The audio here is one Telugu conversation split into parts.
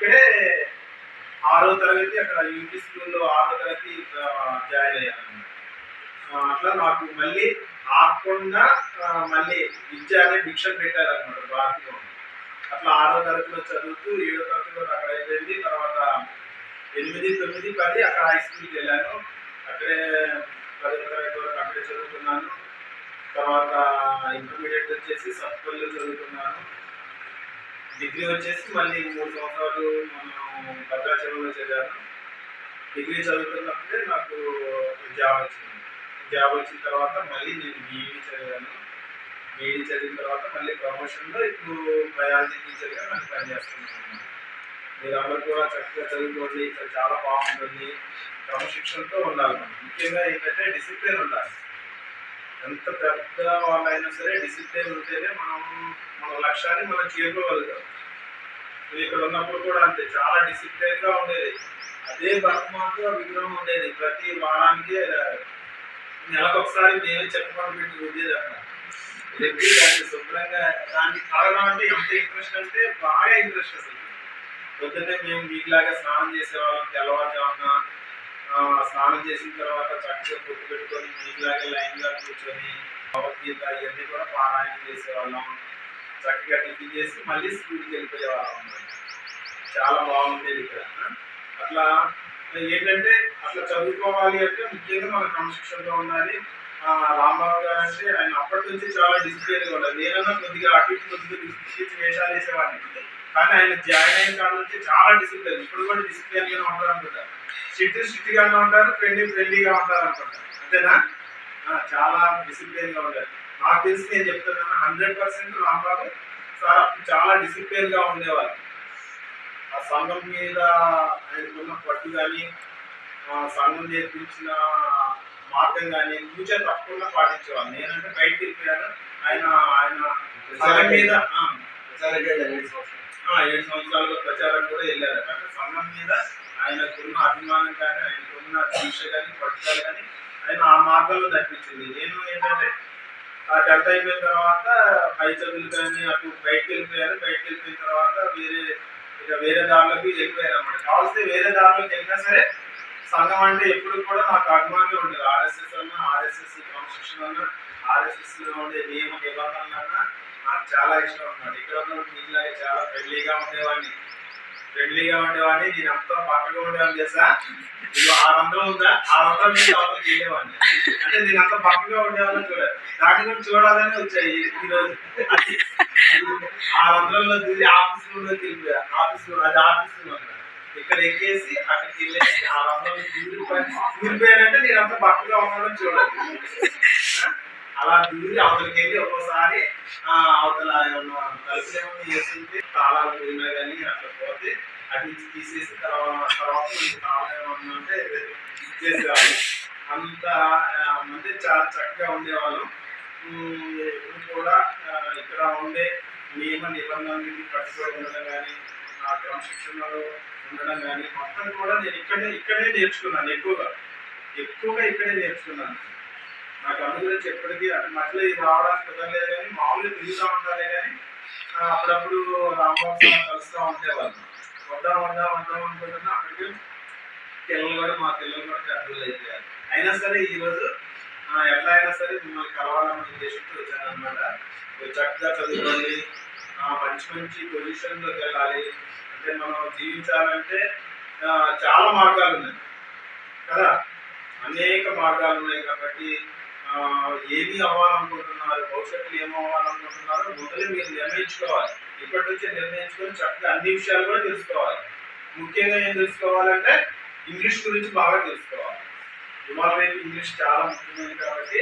ఇక్కడే 6వ తరగతి అక్కడ యూపీ స్కూల్లో 6వ తరగతి జాయిన్ అయ్యాను. అట్లా నాకు మళ్ళీ ఆకుండా మళ్ళీ విద్య అనే భిక్ష పెట్టారనమాట భారతీయ. అట్లా 6వ తరగతిలో చదువుతూ 7వ తరగతిలో అక్కడ అయిపోయింది. తర్వాత 8, 9, 10 అక్కడ హై స్కూల్కి వెళ్ళాను. అక్కడే 10వ తరగతి వరకు అక్కడే చదువుకున్నాను. తర్వాత ఇంటర్మీడియట్ వచ్చేసి సత్పల్లిలో చదువుకున్నాను. డిగ్రీ వచ్చేసి మళ్ళీ 3 సంవత్సరాలు మనం భద్రాచలంలో చదివాను. డిగ్రీ చదువుతున్నప్పుడే నాకు జాబ్ వచ్చింది. జాబ్ వచ్చిన తర్వాత మళ్ళీ నేను బీఈడీ చదివాను. బీఈడీ చదివిన తర్వాత మళ్ళీ ప్రమోషన్లో ఇప్పుడు బయాలజీ టీచర్గా నేను పనిచేస్తున్నాను. మీరందరూ కూడా చక్కగా చదువుకోండి. ఇక్కడ చాలా బాగుంటుంది. క్రమశిక్షణతో ఉండాలి. ముఖ్యంగా ఏంటంటే డిసిప్లిన్ ఉండాలి. ఎంత పెద్ద వాళ్ళైనా సరే డిసిప్లిన్ ఉంటేనే మన లక్ష్యాన్ని మనం చేరుకోగలుగుతాం. ఇక్కడ ఉన్నప్పుడు కూడా అంతే, చాలా డిసిప్లిన్గా ఉండేది. అదే బర్మాతో విగ్రహం ఉండేది. ప్రతి వారానికి నెలకు ఒకసారి నేనే చెప్పమని పెట్టి ఉండేది అక్కడ. చెప్పి దాన్ని శుభ్రంగా దాన్ని కలగడం అంటే ఎంత ఇంట్రెస్ట్ అంటే బాగా ఇంట్రెస్ట్. అసలు పొద్దున్నే మేము మీకులాగా స్నానం చేసేవాళ్ళం. తెల్లవారుజామున స్నానం చేసిన తర్వాత చక్కగా పొట్టు పెట్టుకొని మీకులాగా లైన్గా కూర్చొని భగవద్గీత ఇవన్నీ కూడా పారాయణం చేసేవాళ్ళం. చక్కగా టిఫిన్ చేసి మళ్ళీ స్కూల్కి వెళ్ళిపోయేవాళ్ళం. చాలా బాగుండేది ఇక్కడ. అట్లా ఏంటంటే అట్లా చదువుకోవాలి అంటే ముఖ్యంగా మన క్రమశిక్షణలో ఉండాలి. రాంబాబు గారు అంటే ఆయన అప్పటి నుంచి చాలా డిసిప్లిన్గా ఉండాలి. నేనన్నా కొద్దిగా అటు ఇటు కొద్దిగా డిసిప్లిన్ వేషాలు వేసేవాడిని, కానీ ఆయన జాయిన్ అయిన కాడ నుంచి చాలా డిసిప్లిన్. ఇప్పుడు కూడా డిసిప్లిన్గానే ఉంటారు అనుకుంటా. స్ట్రిక్ట్గానే ఉంటారు, ఫ్రెండ్లీగా ఉంటారు అనుకుంటా. అంతేనా? చాలా డిసిప్లిన్గా ఉండాలి. నాకు తెలిసి నేను చెప్తున్నాను 100% రాంబాబు సార్ అప్పుడు చాలా డిసిప్లిన్గా ఉండేవాళ్ళు. ఆ సంఘం మీద ఆయనకున్న పట్టు కానీ, సంఘం నేర్పించిన మార్గం కానీ ఫ్యూచర్ తప్పకుండా పాటించేవాళ్ళు. నేనంటే బయటకు వెళ్ళిపోయాను. ఆయన సంఘం మీద 7 సంవత్సరాలుగా ప్రచారం కూడా వెళ్ళారు. అంటే సంఘం మీద ఆయనకున్న అభిమానం కానీ, ఆయనకున్న దీక్ష కానీ, పట్టుదల కానీ ఆయన ఆ మార్గంలో నడిపించింది. నేను ఏంటంటే 10th అయిపోయిన తర్వాత పై చదువులు కానీ అటు బయటకు వెళ్ళిపోయాను. బయటకు వెళ్ళిపోయిన తర్వాత వేరే దారిలోకి వెళ్ళిపోయాను అన్నమాట. కావాల్సి వేరే దారిలోకి వెళ్ళినా సరే సంఘం అంటే ఎప్పుడు కూడా నాకు అభిమానం ఉండేది. ఆర్ఎస్ఎస్ అన్నా, ఆర్ఎస్ఎస్ క్రమశిక్షణ అన్నా, ఆర్ఎస్ఎస్లో ఉండే నియమ నిబంధనలు అన్నా నాకు చాలా ఇష్టం అన్నమాట. ఇక్కడ ఉన్న మీలాగే చాలా ఫ్రెండ్లీగా ఉండేవాడిని. నేను అంతా పక్కగా ఉండేవాడిని చేసా. ఇది 600 ఉందా, 600 మీద అవతలకి వెళ్ళేవాడిని. అంటే నేను అంత పక్కగా ఉండేవాళ్ళని చూడాలి. దాని గురించి చూడాలని వచ్చాయి ఈరోజు. 600లో దిగి ఆఫీస్ రూమ్లోకి వెళ్ళిపోయా. అది ఆఫీస్ రూమ్ అన్నమాట. ఇక్కడ ఎక్కేసి అక్కడికి వెళ్ళేసి 600 దూరిపోయానంటే నేను అంత పక్కగా ఉన్నానని చూడాలి. అలా దూరి అవతలకి వెళ్ళి ఒక్కోసారి అవతల ఏమన్నా తలుపులు ఏమన్నా వేస్తుంటే తాళాలు పోయినా కానీ అట్లా పోతే అటు నుంచి తీసేసి తర్వాత తాళం ఏమన్నా అంటే ఇచ్చేసేవాళ్ళు. అంత అంటే చాలా చక్కగా ఉండేవాళ్ళం. ఇప్పుడు కూడా ఇక్కడ ఉండే నియమ నిబంధనలకి కట్టుబడి ఉండడం కానీ, ఆ క్రమశిక్షణలో ఉండడం కానీ మొత్తం కూడా నేను ఇక్కడే నేర్చుకున్నాను. ఎక్కువగా ఇక్కడే నేర్చుకున్నాను. నాకు అందు గురించి ఎప్పటికీ అంటే మధ్యలో ఇది రావడానికి కుదరలేదు, కానీ మామూలుగా తిరుగుతూ ఉంటారే. కానీ అప్పుడప్పుడు రాంబాబు కలుస్తూ ఉండేవాళ్ళు. వద్దాం అనుకుంటున్నా. అక్కడికి మా పిల్లలు కూడా పెద్దలు అయిపోయారు. అయినా సరే ఈరోజు ఎట్లా అయినా సరే మిమ్మల్ని కలవాలని ఉద్దేశంతో వచ్చాను అనమాట. చక్కగా చదువుకోవాలి, మంచి పొజిషన్లోకి వెళ్ళాలి. అంటే మనం జీవించాలంటే చాలా మార్గాలు ఉన్నాయి కదా, అనేక మార్గాలు ఉన్నాయి. కాబట్టి ఏమి అవ్వాలనుకుంటున్నారు, భవిష్యత్తులో ఏమి అవ్వాలనుకుంటున్నారో మొదలు మీరు నిర్ణయించుకోవాలి. ఇప్పటి నుంచే నిర్ణయించుకొని చక్కగా అన్ని విషయాలు కూడా తెలుసుకోవాలి. ముఖ్యంగా ఏం తెలుసుకోవాలంటే ఇంగ్లీష్ గురించి బాగా తెలుసుకోవాలి. ఇవాళ రేపు ఇంగ్లీష్ చాలా ముఖ్యమైనది. కాబట్టి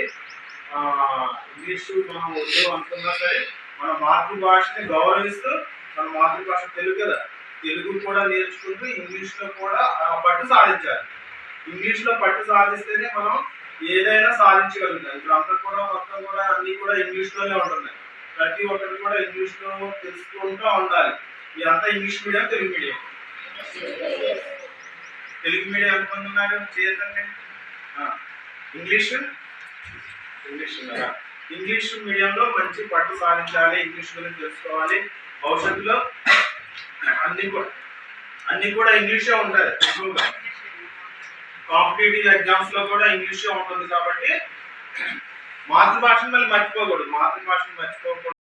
ఇంగ్లీషు మనం వద్దు అనుకున్నా సరే మన మాతృభాషని గౌరవిస్తూ, మన మాతృభాష తెలుగు కదా, తెలుగు కూడా నేర్చుకుంటూ ఇంగ్లీష్లో కూడా పట్టు సాధించాలి. ఇంగ్లీష్లో పట్టు సాధిస్తేనే మనం ఏదైనా సాధించగలుగుతాం. ఇప్పుడు అంతా కూడా మొత్తం కూడా అన్నీ కూడా ఇంగ్లీష్లోనే ఉంటున్నాయి. ప్రతి ఒక్కరు కూడా ఇంగ్లీష్లో తెలుసుకుంటూ ఉండాలి. ఇదంతా English medium, Telugu medium. Telugu medium ఎంతమంది ఉన్నారు చేయదండి? ఇంగ్లీష్ మీడియంలో మంచి పట్టు సాధించాలి. ఇంగ్లీష్ గురించి తెలుసుకోవాలి. భవిష్యత్తులో అన్ని కూడా అన్ని కూడా ఇంగ్లీషే ఉంటుంది ఎక్కువగా. కాంపిటేటివ్ ఎగ్జామ్స్ లో కూడా ఇంగ్లీషే ఉంటుంది కాబట్టి మాతృభాషను మళ్ళీ మర్చిపోకూడదు. మాతృభాషను మర్చిపోకూడదు.